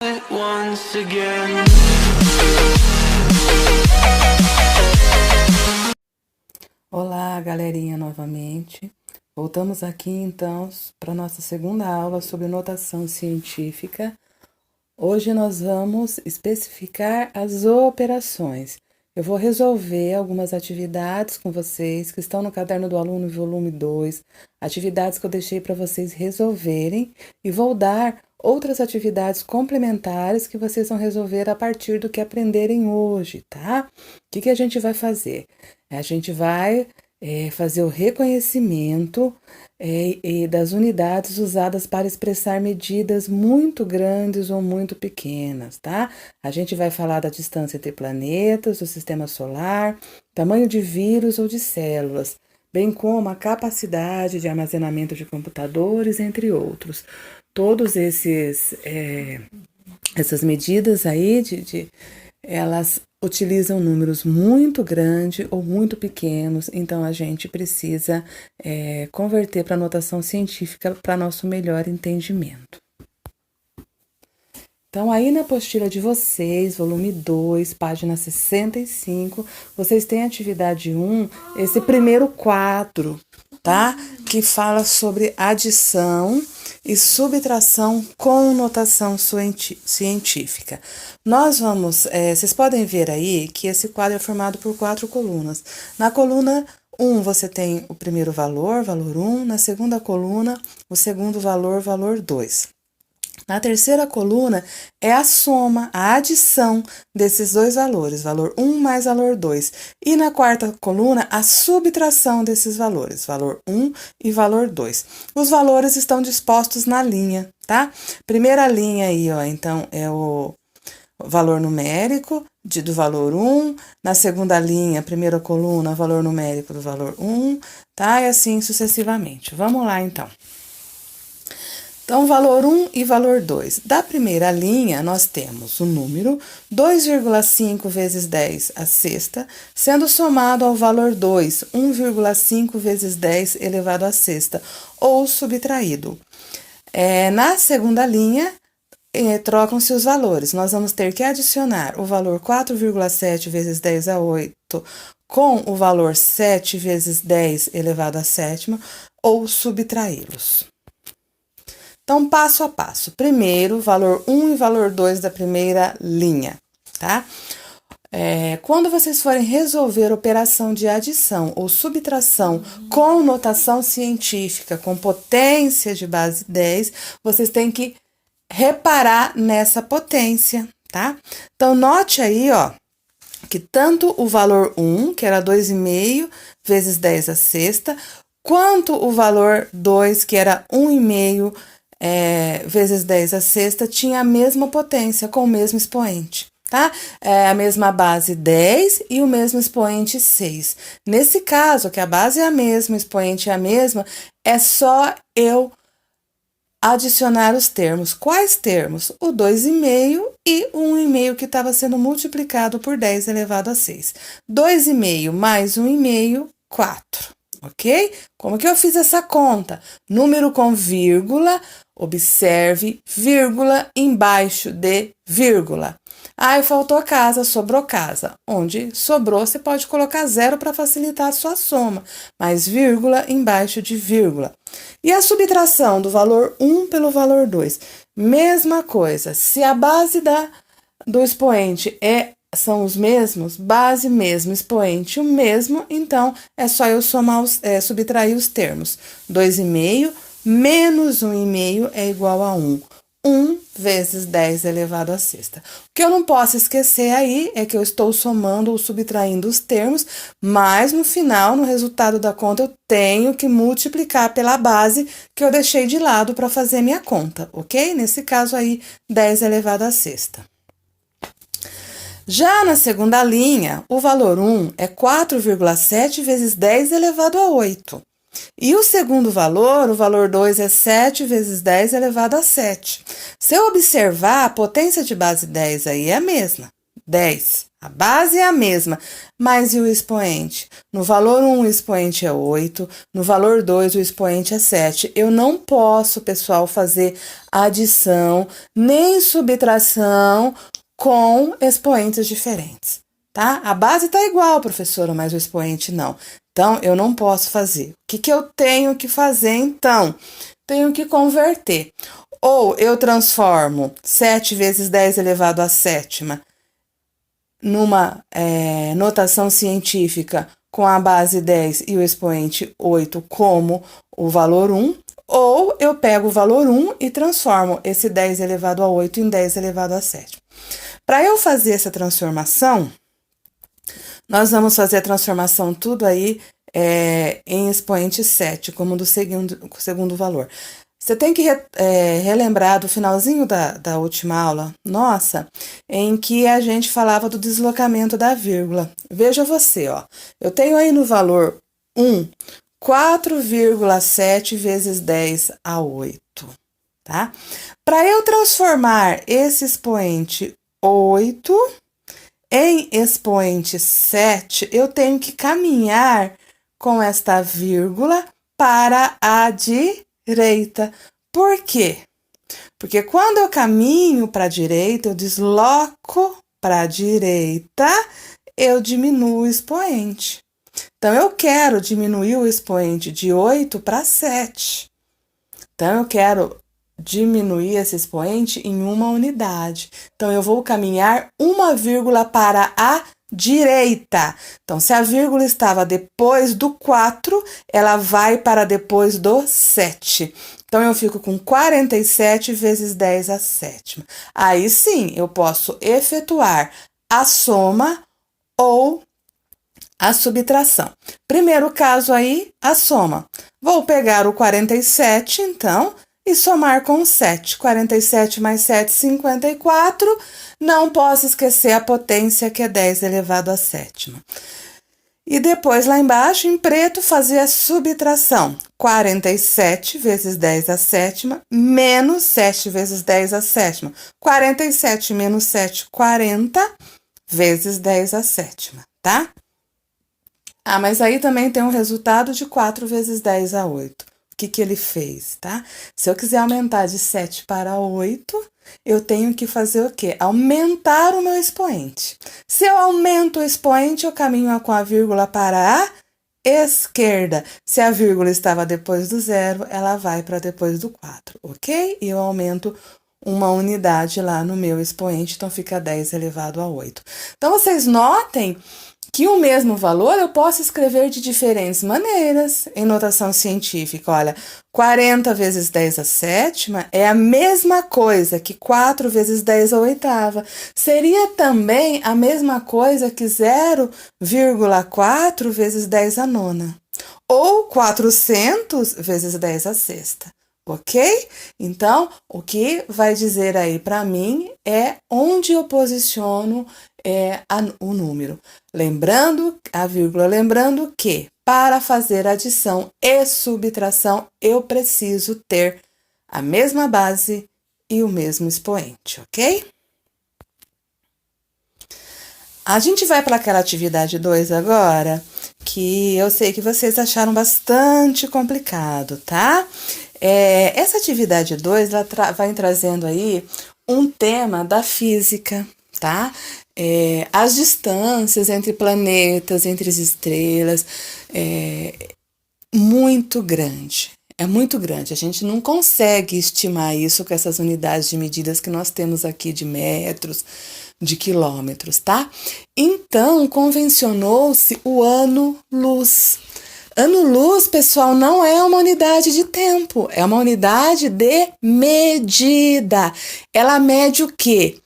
Once again. Olá, galerinha, novamente. Voltamos aqui então para nossa segunda aula sobre notação científica. Hoje nós vamos especificar as operações. Eu vou resolver algumas atividades com vocês que estão no caderno do aluno, volume 2, atividades que eu deixei para vocês resolverem, e vou dar outras atividades complementares que vocês vão resolver a partir do que aprenderem hoje, tá? O que a gente vai fazer? A gente vai fazer o reconhecimento das unidades usadas para expressar medidas muito grandes ou muito pequenas, tá? A gente vai falar da distância entre planetas, do sistema solar, tamanho de vírus ou de células, bem como a capacidade de armazenamento de computadores, entre outros. Todos essas medidas aí, elas utilizam números muito grandes ou muito pequenos, então a gente precisa converter para notação científica para nosso melhor entendimento. Então, aí na apostila de vocês, volume 2, página 65, vocês têm atividade 1, esse primeiro quadro, tá? Que fala sobre adição e subtração com notação científica. Nós vamos, vocês podem ver aí que esse quadro é formado por 4 colunas. Na coluna 1 você tem o primeiro valor, valor 1, na segunda coluna o segundo valor, valor 2. Na terceira coluna é a soma, a adição desses dois valores, valor 1 mais valor 2. E na quarta coluna, a subtração desses valores, valor 1 e valor 2. Os valores estão dispostos na linha, tá? Primeira linha aí, ó, então, é o valor numérico do valor 1. Na segunda linha, primeira coluna, valor numérico do valor 1, tá? E assim sucessivamente. Vamos lá, então. Então, valor 1 e valor 2. Da primeira linha, nós temos o número 2,5 vezes 10 à sexta, sendo somado ao valor 2, 1,5 vezes 10 elevado à sexta, ou subtraído. Na segunda linha, trocam-se os valores. Nós vamos ter que adicionar o valor 4,7 vezes 10 a 8 com o valor 7 vezes 10 elevado à sétima, ou subtraí-los. Então, passo a passo. Primeiro, valor 1 e valor 2 da primeira linha, tá? Quando vocês forem resolver operação de adição ou subtração com notação científica, com potência de base 10, vocês têm que reparar nessa potência, tá? Então, note aí, ó, que tanto o valor 1, que era 2,5 vezes 10 à sexta, quanto o valor 2, que era 1,5 vezes 10 à sexta, tinha a mesma potência, com o mesmo expoente, tá? A mesma base 10 e o mesmo expoente 6. Nesse caso, que a base é a mesma, o expoente é a mesma, é só eu adicionar os termos. Quais termos? O 2,5 e o 1,5 que estava sendo multiplicado por 10 elevado a 6. 2,5 mais 1,5, 4. Ok? Como que eu fiz essa conta? Número com vírgula, observe, vírgula embaixo de vírgula. Aí faltou casa, sobrou casa. Onde sobrou, você pode colocar zero para facilitar a sua soma, mas vírgula embaixo de vírgula. E a subtração do valor 1 pelo valor 2? Mesma coisa. Se a base do expoente são os mesmos, base mesmo, expoente o mesmo, então é só eu subtrair os termos. 2,5 menos 1,5 é igual a 1. 1 vezes 10 elevado à sexta. O que eu não posso esquecer aí é que eu estou somando ou subtraindo os termos, mas no final, no resultado da conta, eu tenho que multiplicar pela base que eu deixei de lado para fazer minha conta, ok? Nesse caso aí, 10 elevado à sexta. Já na segunda linha, o valor 1 é 4,7 vezes 10 elevado a 8. E o segundo valor, o valor 2, é 7 vezes 10 elevado a 7. Se eu observar, a potência de base 10 aí é a mesma. 10. A base é a mesma, mas e o expoente? No valor 1, o expoente é 8, no valor 2, o expoente é 7. Eu não posso, pessoal, fazer adição nem subtração com expoentes diferentes, tá? A base está igual, professora, mas o expoente não. Então, eu não posso fazer. O que eu tenho que fazer, então? Tenho que converter. Ou eu transformo 7 vezes 10 elevado à sétima numa notação científica com a base 10 e o expoente 8 como o valor 1, ou eu pego o valor 1 e transformo esse 10 elevado a 8 em 10 elevado a 7. Para eu fazer essa transformação, nós vamos fazer a transformação tudo aí em expoente 7, como do segundo valor. Você tem que relembrar do finalzinho da última aula, nossa, em que a gente falava do deslocamento da vírgula. Veja você, ó, eu tenho aí no valor 1, 4,7 vezes 10 a 8, tá? Para eu transformar esse expoente 8 em expoente 7, eu tenho que caminhar com esta vírgula para a direita. Por quê? Porque quando eu caminho para a direita, eu desloco para a direita, eu diminuo o expoente. Então, eu quero diminuir o expoente de 8 para 7. Então, eu quero diminuir esse expoente em uma unidade. Então, eu vou caminhar uma vírgula para a direita. Então, se a vírgula estava depois do 4, ela vai para depois do 7. Então, eu fico com 47 vezes 10 a sétima. Aí sim, eu posso efetuar a soma ou a subtração. Primeiro caso aí, a soma. Vou pegar o 47, então, e somar com 7. 47 mais 7, 54. Não posso esquecer a potência, que é 10 elevado à sétima. E depois, lá embaixo, em preto, fazer a subtração. 47 vezes 10 à sétima, menos 7 vezes 10 à sétima. 47 menos 7, 40 vezes 10 à sétima, tá? Ah, mas aí também tem um resultado de 4 vezes 10 a 8. O que ele fez, tá? Se eu quiser aumentar de 7 para 8, eu tenho que fazer o quê? Aumentar o meu expoente. Se eu aumento o expoente, eu caminho com a vírgula para a esquerda. Se a vírgula estava depois do 0, ela vai para depois do 4, ok? E eu aumento uma unidade lá no meu expoente, então fica 10 elevado a 8. Então, vocês notem que o mesmo valor eu posso escrever de diferentes maneiras em notação científica. Olha, 40 vezes 10 à sétima é a mesma coisa que 4 vezes 10 à oitava. Seria também a mesma coisa que 0,4 vezes 10 à nona. Ou 400 vezes 10 à sexta. Ok? Então, o que vai dizer aí para mim é onde eu posiciono o número. Lembrando, a vírgula, lembrando que para fazer adição e subtração, eu preciso ter a mesma base e o mesmo expoente, ok? A gente vai para aquela atividade 2 agora, que eu sei que vocês acharam bastante complicado, tá? Essa atividade 2, ela vai trazendo aí um tema da física, tá? As distâncias entre planetas, entre as estrelas, muito grande. É muito grande. A gente não consegue estimar isso com essas unidades de medidas que nós temos aqui de metros, de quilômetros, tá? Então, convencionou-se o ano-luz. Ano-luz, pessoal, não é uma unidade de tempo, é uma unidade de medida. Ela mede o quê?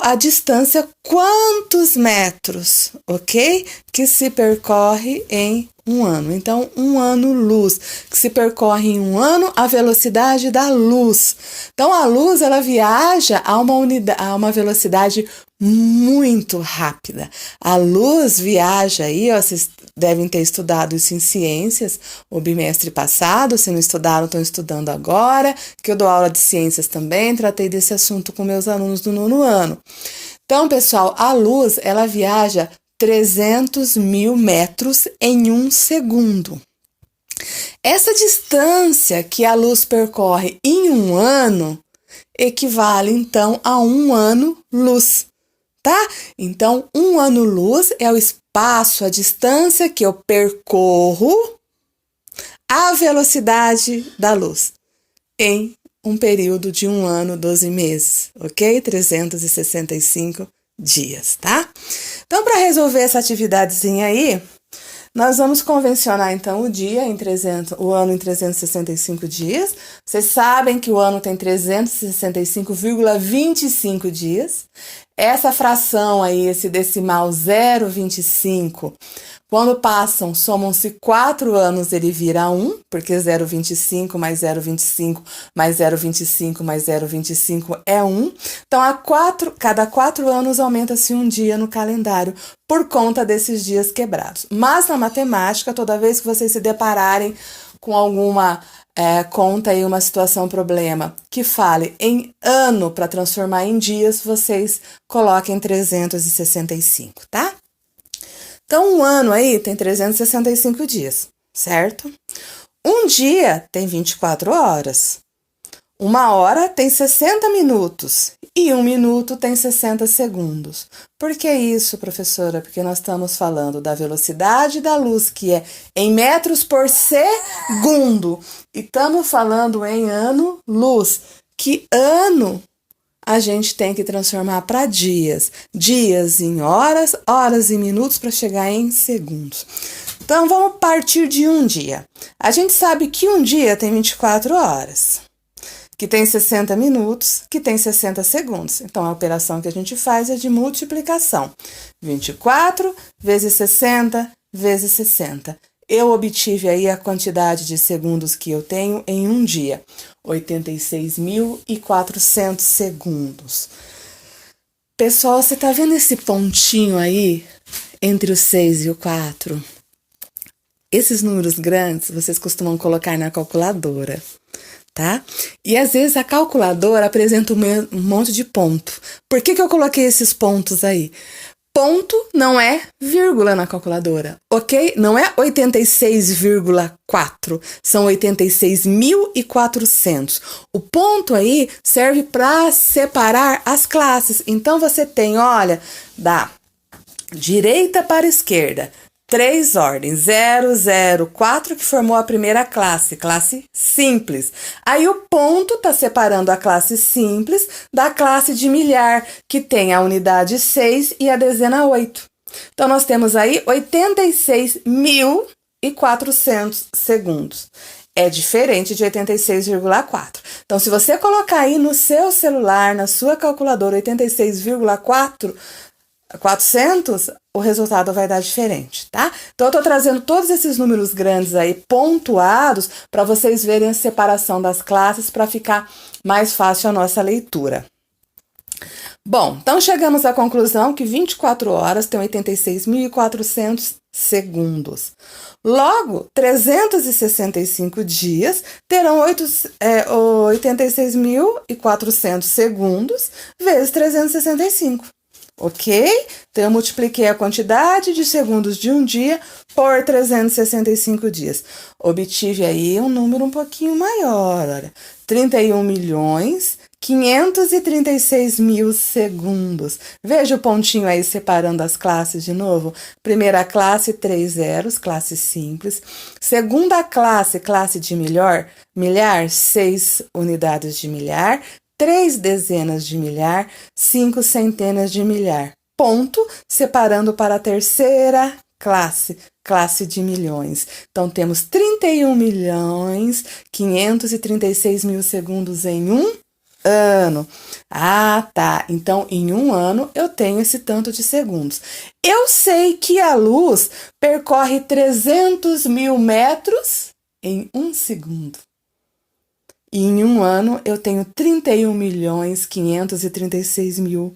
A distância, quantos metros, ok? Que se percorre em um ano. Então, um ano-luz, que se percorre em um ano a velocidade da luz. Então, a luz, ela viaja a uma velocidade muito rápida. A luz viaja aí, ó, vocês devem ter estudado isso em ciências o bimestre passado, se não estudaram, estão estudando agora, que eu dou aula de ciências também, tratei desse assunto com meus alunos do 9º ano. Então, pessoal, a luz, ela viaja 300 mil metros em um segundo. Essa distância que a luz percorre em um ano equivale, então, a um ano-luz, tá? Então, um ano-luz é o espaço, a distância que eu percorro à velocidade da luz em um período de um ano, 12 meses, ok? 365 dias, tá? Então, para resolver essa atividadezinha aí, nós vamos convencionar, então, o ano em 365 dias. Vocês sabem que o ano tem 365,25 dias. Essa fração aí, esse decimal 0,25, quando passam, somam-se 4 anos, ele vira 1, porque 0,25 mais 0,25 mais 0,25 mais 0,25 é 1. Então, cada 4 anos aumenta-se um dia no calendário por conta desses dias quebrados. Mas na matemática, toda vez que vocês se depararem com alguma conta aí, uma situação, problema, que fale em ano para transformar em dias, vocês coloquem 365, tá? Então, um ano aí tem 365 dias, certo? Um dia tem 24 horas. Uma hora tem 60 minutos e um minuto tem 60 segundos. Por que isso, professora? Porque nós estamos falando da velocidade da luz, que é em metros por segundo. E estamos falando em ano-luz, que ano a gente tem que transformar para dias. Dias em horas, horas em minutos para chegar em segundos. Então, vamos partir de um dia. A gente sabe que um dia tem 24 horas, que tem 60 minutos, que tem 60 segundos. Então, a operação que a gente faz é de multiplicação. 24 vezes 60 vezes 60. Eu obtive aí a quantidade de segundos que eu tenho em um dia. 86.400 segundos. Pessoal, você tá vendo esse pontinho aí entre o 6 e o 4? Esses números grandes vocês costumam colocar na calculadora, tá? E às vezes a calculadora apresenta um monte de ponto. Por que eu coloquei esses pontos aí? Ponto não é vírgula na calculadora, ok? Não é 86,4, são 86.400. O ponto aí serve para separar as classes. Então, você tem, olha, da direita para a esquerda, 3 ordens, 0, 0, 4, que formou a primeira classe, classe simples. Aí o ponto está separando a classe simples da classe de milhar, que tem a unidade 6 e a dezena 8. Então, nós temos aí 86.400 segundos. É diferente de 86,4. Então, se você colocar aí no seu celular, na sua calculadora, 86,400, o resultado vai dar diferente, tá? Então, eu tô trazendo todos esses números grandes aí, pontuados, para vocês verem a separação das classes, para ficar mais fácil a nossa leitura. Bom, então chegamos à conclusão que 24 horas tem 86.400 segundos. Logo, 365 dias terão 86.400 segundos vezes 365. Ok? Então, eu multipliquei a quantidade de segundos de um dia por 365 dias. Obtive aí um número um pouquinho maior, olha. 31.536.000 segundos. Veja o pontinho aí separando as classes de novo. Primeira classe, 3 zeros, classe simples. Segunda classe, classe de milhar, 6 unidades de milhar. 3 dezenas de milhar, 5 centenas de milhar. Ponto, separando para a terceira classe, classe de milhões. Então, temos 31.536.000 segundos em um ano. Ah, tá. Então, em um ano, eu tenho esse tanto de segundos. Eu sei que a luz percorre 300 mil metros em um segundo. E em um ano eu tenho 31.536.000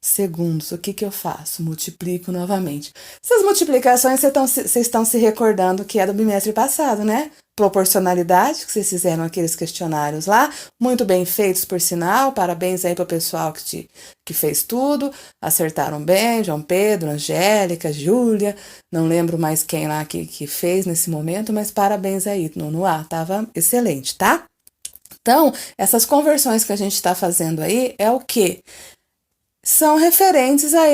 segundos. O que eu faço? Multiplico novamente. Essas multiplicações vocês estão se recordando que é do bimestre passado, né? Proporcionalidade, que vocês fizeram aqueles questionários lá, muito bem feitos, por sinal. Parabéns aí para o pessoal que fez tudo, acertaram bem, João Pedro, Angélica, Júlia, não lembro mais quem lá que fez nesse momento, mas parabéns aí, no A, tava excelente, tá? Então, essas conversões que a gente está fazendo aí é o quê? São referentes a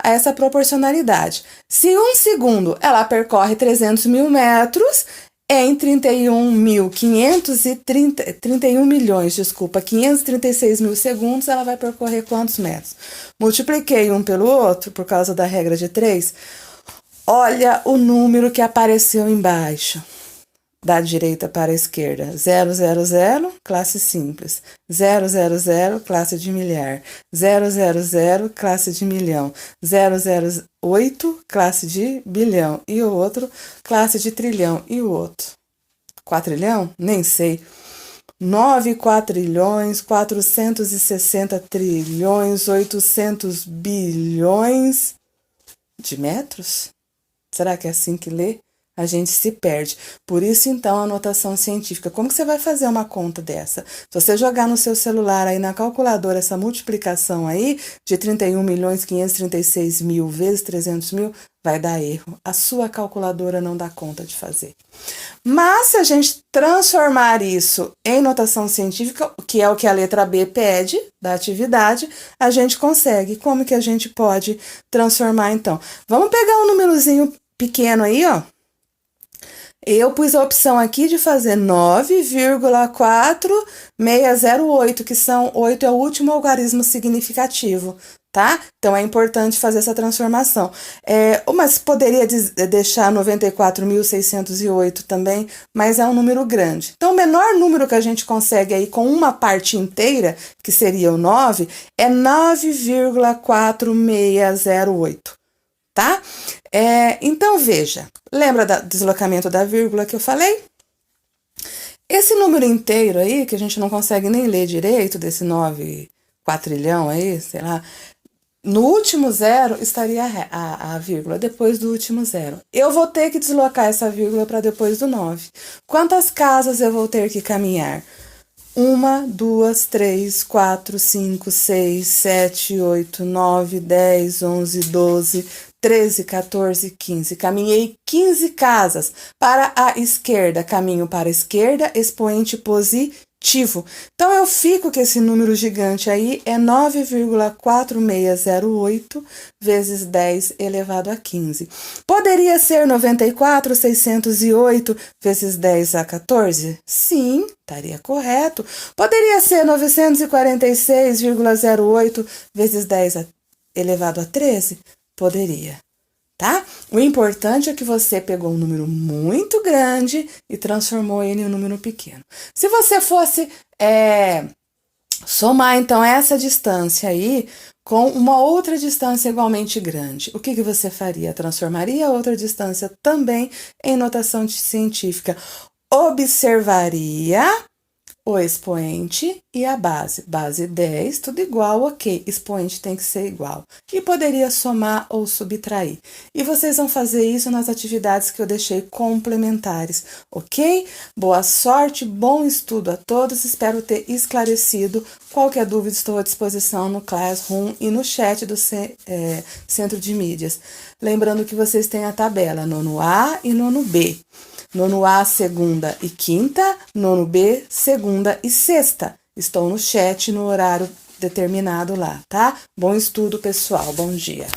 essa proporcionalidade. Se 1 segundo ela percorre 300 mil metros, em 31 milhões, 536 mil segundos, ela vai percorrer quantos metros? Multipliquei um pelo outro, por causa da regra de 3. Olha o número que apareceu embaixo. Da direita para a esquerda, 000, classe simples, 000, classe de milhar, 000, classe de milhão, 008, classe de bilhão, e o outro, classe de trilhão, e o outro, quatrilhão? Nem sei. 9 quatrilhões, 460 trilhões, 800 bilhões de metros? Será que é assim que lê? A gente se perde. Por isso, então, a notação científica. Como que você vai fazer uma conta dessa? Se você jogar no seu celular aí na calculadora essa multiplicação aí de 31.536.000 vezes 300 mil, vai dar erro. A sua calculadora não dá conta de fazer. Mas se a gente transformar isso em notação científica, que é o que a letra B pede da atividade, a gente consegue. Como que a gente pode transformar, então? Vamos pegar um númerozinho pequeno aí, ó. Eu pus a opção aqui de fazer 9,4608, que são 8 é o último algarismo significativo, tá? Então, é importante fazer essa transformação. Mas poderia deixar 94.608 também, mas é um número grande. Então, o menor número que a gente consegue aí com uma parte inteira, que seria o 9, é 9,4608. Tá? Então, veja, lembra do deslocamento da vírgula que eu falei? Esse número inteiro aí, que a gente não consegue nem ler direito, desse 9 quatrilhão aí, sei lá, no último zero estaria a vírgula, depois do último zero. Eu vou ter que deslocar essa vírgula para depois do 9. Quantas casas eu vou ter que caminhar? 1, 2, 3, 4, 5, 6, 7, 8, 9, 10, 11, 12, 13, 14, 15. Caminhei 15 casas para a esquerda. Caminho para a esquerda, expoente positivo. Então, eu fico que esse número gigante aí é 9,4608 vezes 10 elevado a 15. Poderia ser 94.608 vezes 10 a 14? Sim, estaria correto. Poderia ser 946,08 vezes 10 elevado a 13? Poderia, tá? O importante é que você pegou um número muito grande e transformou ele em um número pequeno. Se você fosse somar, então, essa distância aí com uma outra distância igualmente grande, o que você faria? Transformaria a outra distância também em notação científica. Observaria o expoente e a base. Base 10, tudo igual, ok. Expoente tem que ser igual. E poderia somar ou subtrair. E vocês vão fazer isso nas atividades que eu deixei complementares, ok? Boa sorte, bom estudo a todos. Espero ter esclarecido. Qualquer dúvida, estou à disposição no Classroom e no chat do Centro de Mídias. Lembrando que vocês têm a tabela nono A e nono B. Nono A, segunda e quinta, nono B, segunda e sexta. Estou no chat no horário determinado lá, tá? Bom estudo, pessoal. Bom dia.